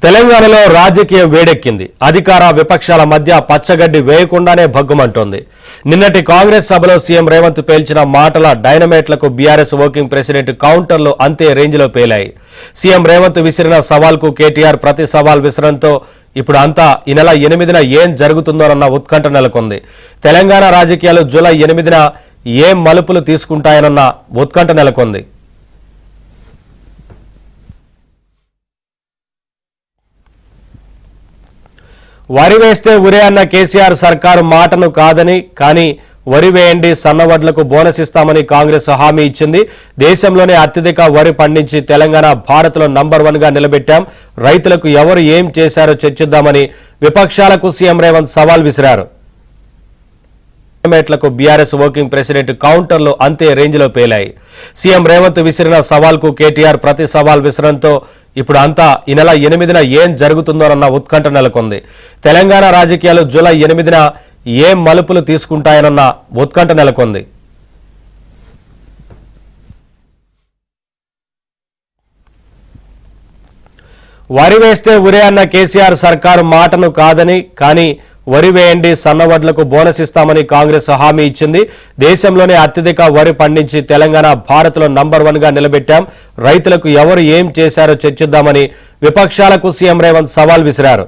తెలంగాణలో రాజకీయం వేడెక్కింది. అధికార విపక్షాల మధ్య పచ్చగడ్డి వేయకుండానే భగ్గుమంటోంది. నిన్నటి కాంగ్రెస్ సభలో సీఎం రేవంత్ పేల్చిన మాటల డైనమైట్లకు బీఆర్ఎస్ వర్కింగ్ ప్రెసిడెంట్ కౌంటర్లు అంతే రేంజ్లో పేలాయి. సీఎం రేవంత్ విసిరిన సవాల్కు కేటీఆర్ ప్రతి సవాల్ విసరంతో ఇప్పుడు అంతా ఈ నెల 8న ఏం జరుగుతుందోనన్న ఉత్కంఠ నెలకొంది. తెలంగాణ రాజకీయాలు జూలై 8న ఏం మలుపులు తీసుకుంటాయనన్న ఉత్కంఠ నెలకొంది. వరి వేస్తే ఉరే అన్న కేసీఆర్ సర్కారు మాటను కాదని, కానీ వరి వేయండి, సన్నవడ్లకు బోనస్ ఇస్తామని కాంగ్రెస్ హామీ ఇచ్చింది. దేశంలోనే అత్యధిక వరి పండించి తెలంగాణ భారత్లో నంబర్ 1గా నిలబెట్టాం. రైతులకు ఎవరు ఏం చేశారో చర్చిద్దామని విపక్షాలకు సీఎం రేవంత్ సవాల్ విసిరారు. మేట్లకు బీఆర్ఎస్ వర్కింగ్ ప్రెసిడెంట్ కౌంటర్లు అంతే రేంజ్లో పేలాయి. సీఎం రేవంత్ విసిరిన సవాల్కు కేటీఆర్ ప్రతి సవాల్ విసరంతో ఇప్పుడు అంతా ఈ నెల 8న ఏం జరుగుతుందోనన్న ఉత్కంఠ నెలకొంది. తెలంగాణ రాజకీయాలు జూలై 8న ఏం మలుపులు తీసుకుంటాయనన్న ఉత్కంఠ నెలకొంది. వరి వేస్తే ఉరే అన్న కేసీఆర్ సర్కారు మాటను కాదని, కానీ వరి వేయండి, సన్నవడ్లకు బోనస్ ఇస్తామని కాంగ్రెస్ హామీ ఇచ్చింది. దేశంలోనే అత్యధిక వరి పండించి తెలంగాణ భారత్లో నంబర్ 1గా నిలబెట్టాం. రైతులకు ఎవరు ఏం చేశారో చర్చిద్దామని విపక్షాలకు సీఎం రేవంత్ సవాల్ విసిరారు.